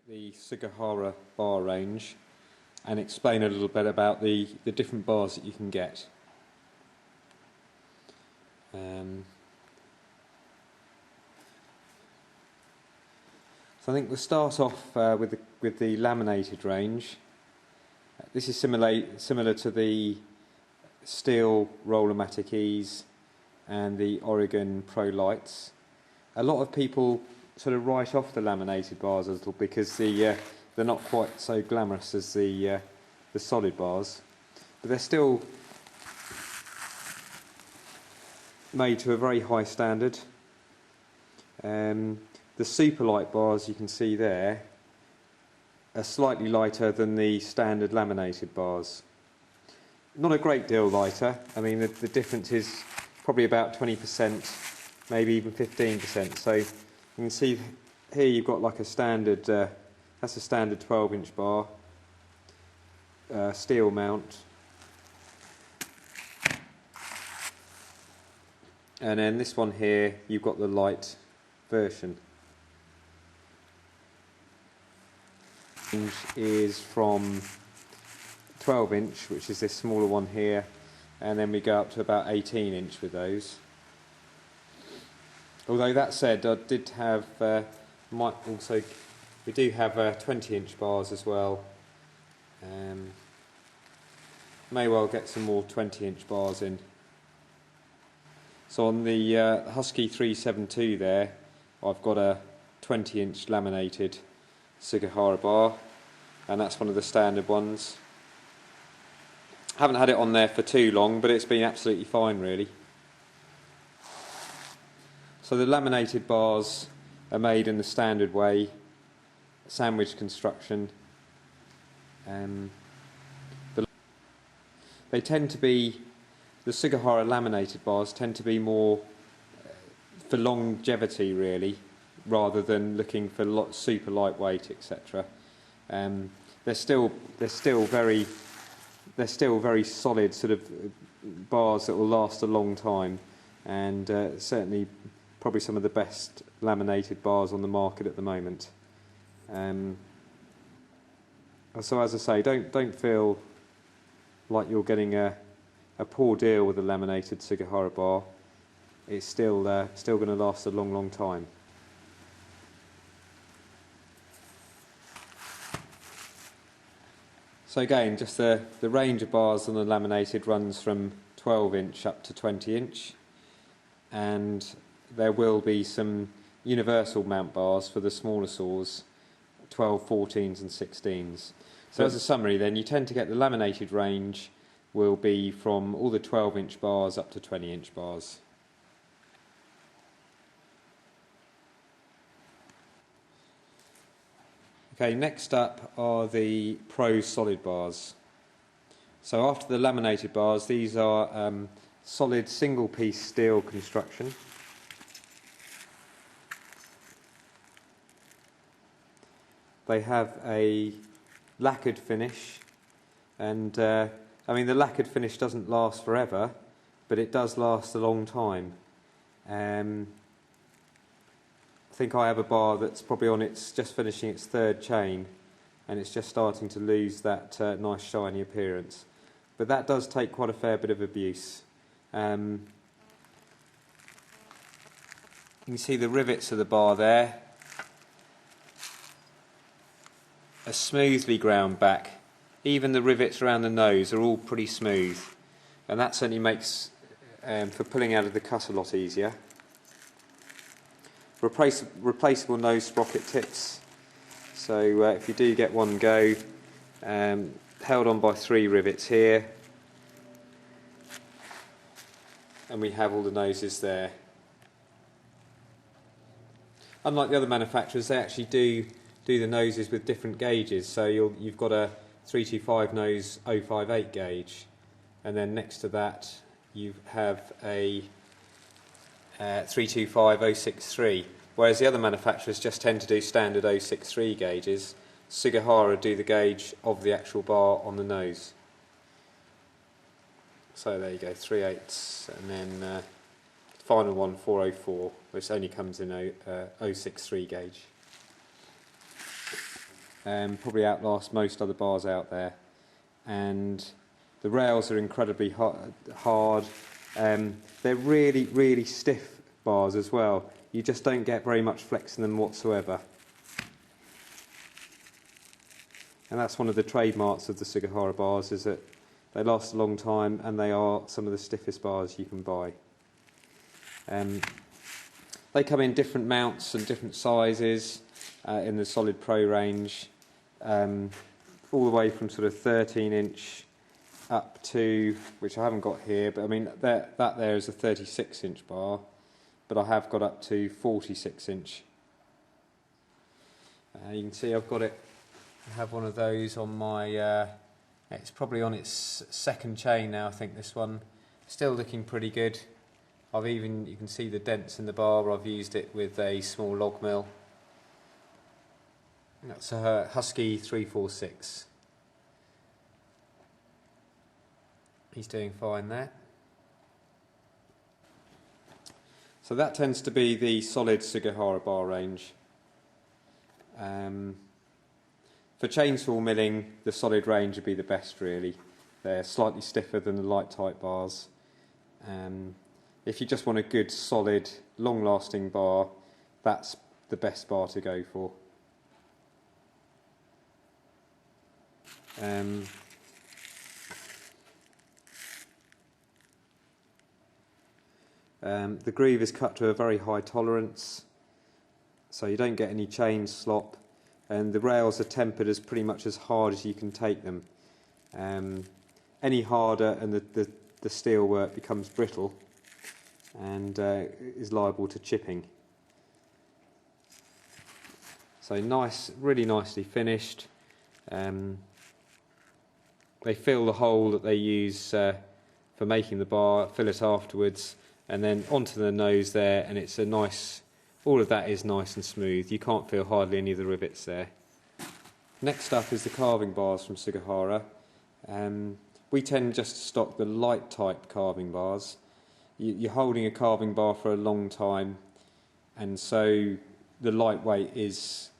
The Sugihara bar range and explain a little bit about the different bars that you can get. So I think we'll start off with the laminated range. This is similar to the Stihl Roll-O-Matic Ease and the Oregon Pro Lights. A lot of people sort of write off the laminated bars a little because they're not quite so glamorous as the solid bars, but they're still made to a very high standard. The super light bars you can see there are slightly lighter than the standard laminated bars. Not a great deal lighter. I mean the difference is probably about 20%, maybe even 15%. So you can see here you've got like a standard, that's a standard 12-inch bar, Stihl mount. And then this one here, you've got the light version. Range is from 12-inch, which is this smaller one here, and then we go up to about 18-inch with those. Although that said, I did have, we do have 20-inch bars as well. May well get some more 20-inch bars in. So on the Husky 372 there, I've got a 20-inch laminated Sugihara bar, and that's one of the standard ones. Haven't had it on there for too long, but it's been absolutely fine really. So the laminated bars are made in the standard way, sandwich construction. They tend to be, the Sugihara laminated bars tend to be more for longevity really, rather than looking for super lightweight, etc. They're still very solid sort of bars that will last a long time, and certainly probably some of the best laminated bars on the market at the moment. So as I say, don't feel like you're getting a poor deal with a laminated Sugihara bar. It's still going to last a long time. So again, just the range of bars on the laminated runs from 12-inch up to 20-inch, and there will be some universal mount bars for the smaller saws, 12, 14s and 16s. So as a summary then, you tend to get the laminated range will be from all the 12-inch bars up to 20-inch bars. Okay, next up are the Pro solid bars. So after the laminated bars, these are solid single-piece steel construction. They have a lacquered finish, and I mean the lacquered finish doesn't last forever, but it does last a long time. I think I have a bar that's probably on its just finishing its third chain, and it's just starting to lose that nice shiny appearance. But that does take quite a fair bit of abuse. You can see the rivets of the bar there are smoothly ground back. Even the rivets around the nose are all pretty smooth, and that certainly makes for pulling out of the cut a lot easier. Replaceable nose sprocket tips, so if you do get one go, held on by 3 rivets here, and we have all the noses there. Unlike the other manufacturers, they actually do the noses with different gauges, so you've got a 325 nose 058 gauge, and then next to that you have a 325 063, whereas the other manufacturers just tend to do standard 063 gauges. Sugihara do the gauge of the actual bar on the nose. So there you go, 3/8, and then final one 404, which only comes in 063 gauge. probably outlast most other bars out there. And the rails are incredibly hard. They're really, really stiff bars as well. You just don't get very much flex in them whatsoever. And that's one of the trademarks of the Sugihara bars, is that they last a long time and they are some of the stiffest bars you can buy. They come in different mounts and different sizes in the Solid Pro range, all the way from sort of 13-inch up to, which I haven't got here, but I mean that there is a 36-inch bar, but I have got up to 46-inch. You can see I've got it. I have one of those on my. It's probably on its second chain now. I think this one, still looking pretty good. You can see the dents in the bar. I've used it with a small log mill. That's a Husky 346. He's doing fine there. So that tends to be the solid Sugihara bar range. For chainsaw milling, the solid range would be the best, really. They're slightly stiffer than the light type bars. If you just want a good, solid, long-lasting bar, that's the best bar to go for. The groove is cut to a very high tolerance, so you don't get any chain slop, and the rails are tempered as pretty much as hard as you can take them. Any harder and the steel work becomes brittle and is liable to chipping. So nice, really nicely finished. They fill the hole that they use for making the bar, fill it afterwards, and then onto the nose there, and it's a nice, all of that is nice and smooth. You can't feel hardly any of the rivets there. Next up is the carving bars from Sugihara. We tend just to stock the light type carving bars. You're holding a carving bar for a long time, and so the lightweight is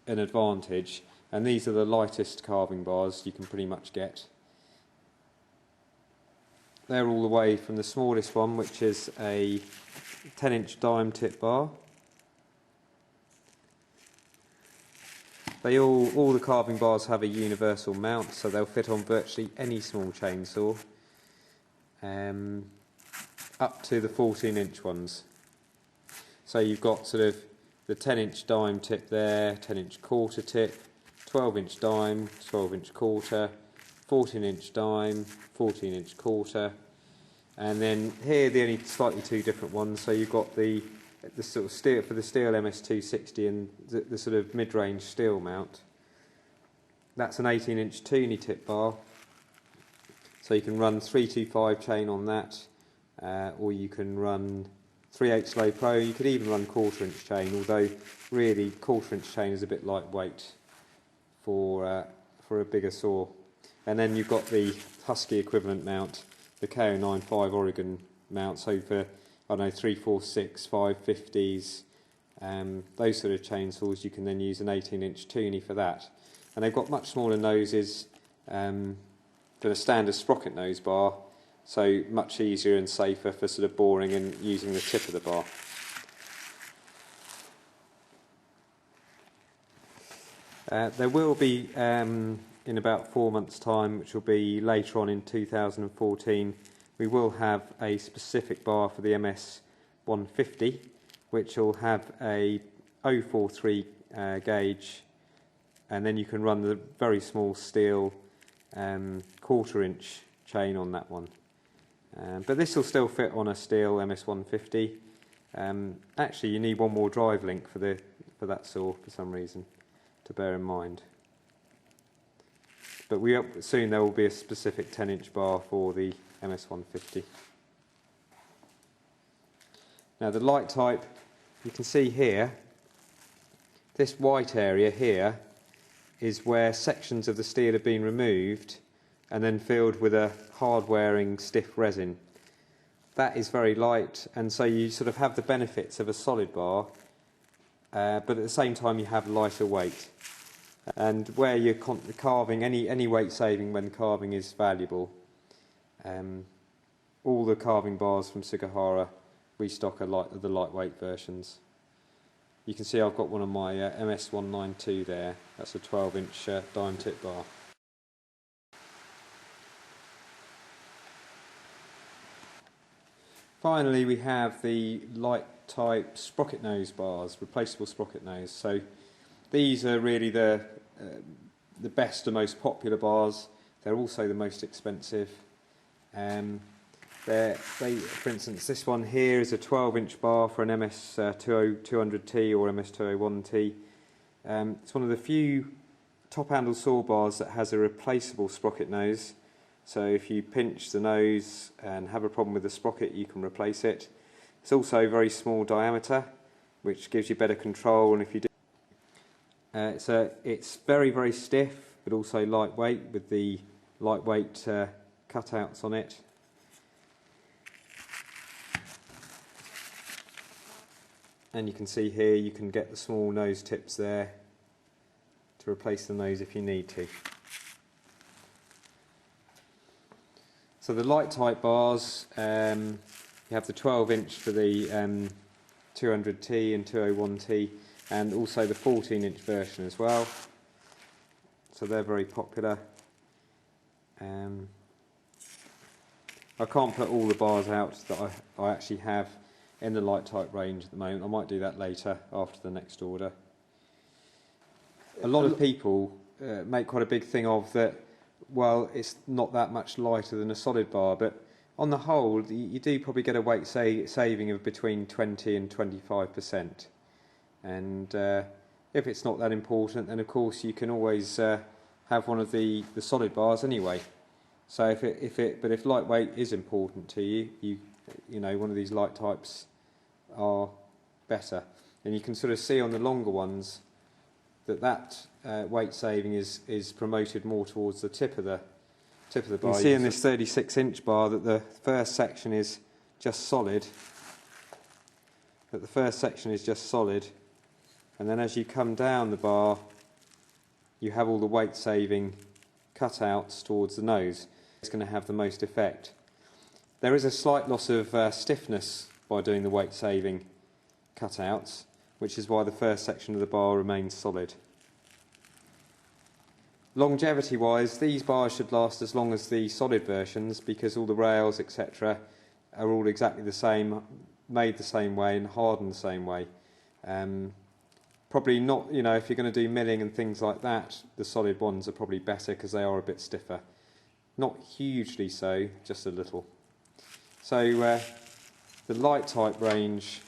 an advantage, and these are the lightest carving bars you can pretty much get. They're all the way from the smallest one, which is a 10-inch dime tip bar. All the carving bars have a universal mount, so they'll fit on virtually any small chainsaw, up to the 14-inch ones. So you've got sort of the 10-inch dime tip there, 10-inch quarter tip, 12-inch dime, 12-inch quarter, 14-inch dime, 14-inch quarter, and then here the only slightly two different ones. So you've got the sort of steel for the Stihl MS260 and the sort of mid-range Stihl mount. That's an 18-inch Toonie tip bar, so you can run 325 chain on that, or you can run 3/8 slow pro. You could even run 1/4-inch chain, although really 1/4-inch chain is a bit lightweight for a bigger saw. And then you've got the Husky equivalent mount, the KO95 Oregon mount, so for, I don't know, 346, 550s, those sort of chainsaws, you can then use an 18-inch Toonie for that. And they've got much smaller noses than a standard sprocket nose bar, so much easier and safer for sort of boring and using the tip of the bar. There will be, in about 4 months' time, which will be later on in 2014, we will have a specific bar for the MS150, which will have a 043 gauge, and then you can run the very small Stihl 1/4-inch chain on that one. But this will still fit on a Stihl MS150. Actually, you need one more drive link for that saw for some reason, to bear in mind. But soon there will be a specific 10-inch bar for the MS150. Now the light type, you can see here, this white area here is where sections of the steel have been removed and then filled with a hard-wearing stiff resin. That is very light, and so you sort of have the benefits of a solid bar, but at the same time you have lighter weight. And where you're carving, any weight saving when carving is valuable. All the carving bars from Sugihara we stock are the lightweight versions. You can see I've got one on my MS192 there. That's a 12-inch dime tip bar. Finally, we have the light type sprocket nose bars, replaceable sprocket nose. So these are really the best and most popular bars. They're also the most expensive. For instance, this one here is a 12-inch bar for an MS200T or MS201T. It's one of the few top-handle saw bars that has a replaceable sprocket nose. So if you pinch the nose and have a problem with the sprocket, you can replace it. It's also very small diameter, which gives you better control. And if you do, it's very, very stiff, but also lightweight with the lightweight cutouts on it. And you can see here you can get the small nose tips there to replace the nose if you need to. So the light type bars, you have the 12-inch for the 200T and 201T, and also the 14-inch version as well. So they're very popular. I can't put all the bars out that I actually have in the light type range at the moment. I might do that later after the next order. A lot of people make quite a big thing of that. Well, it's not that much lighter than a solid bar, but on the whole, you do probably get a weight saving of between 20 and 25%. And if it's not that important, then of course you can always have one of the solid bars anyway. So if lightweight is important to you, you know, one of these light types are better. And you can sort of see on the longer ones that weight saving is promoted more towards the tip of the bar. You can see in this 36-inch bar that the first section is just solid. And then as you come down the bar, you have all the weight saving cutouts towards the nose. It's going to have the most effect. There is a slight loss of stiffness by doing the weight saving cutouts, which is why the first section of the bar remains solid. Longevity wise, these bars should last as long as the solid versions, because all the rails, etc., are all exactly the same, made the same way and hardened the same way. Probably not, you know, if you're going to do milling and things like that, the solid ones are probably better because they are a bit stiffer. Not hugely so, just a little. So the light type range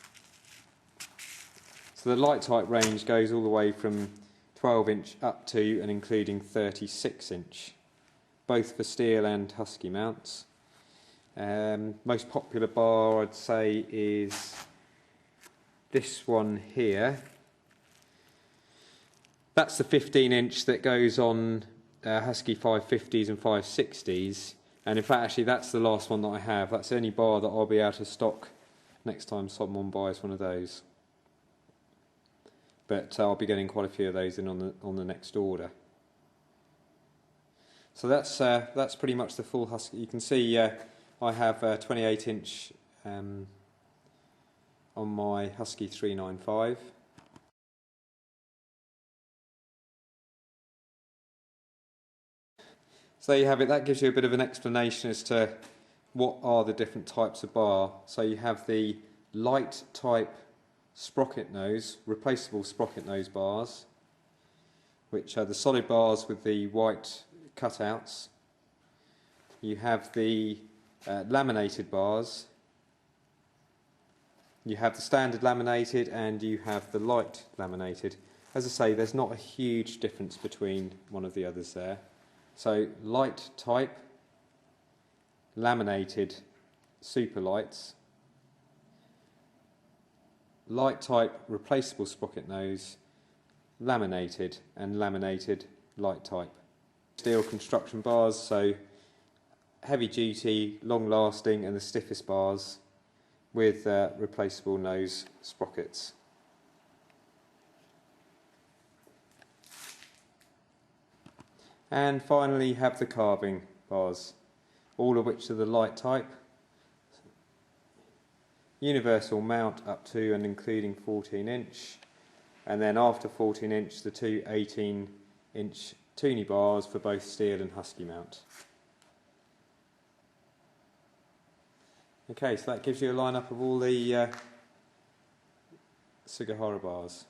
goes all the way from 12-inch up to and including 36-inch, both for Stihl and Husky mounts. Most popular bar, I'd say, is this one here. That's the 15-inch that goes on Husky 550s and 560s. And in fact, actually, that's the last one that I have. That's the only bar that I'll be able to stock next time someone buys one of those. But I'll be getting quite a few of those in on the next order. So that's pretty much the full Husky. You can see I have 28-inch on my Husky 395. So there you have it. That gives you a bit of an explanation as to what are the different types of bar. So you have the light type sprocket nose, replaceable sprocket nose bars, which are the solid bars with the white cutouts. You have the laminated bars. You have the standard laminated and you have the light laminated. As I say, there's not a huge difference between one of the others there. So light type, laminated super lights, light type replaceable sprocket nose, laminated and laminated light type. Stihl construction bars, so heavy duty, long lasting and the stiffest bars with replaceable nose sprockets. And finally have the carving bars, all of which are the light type. Universal mount up to and including 14-inch, and then after 14-inch the two 18-inch Toonie bars for both Stihl and Husky mount. Okay, so that gives you a lineup of all the Sugihara bars.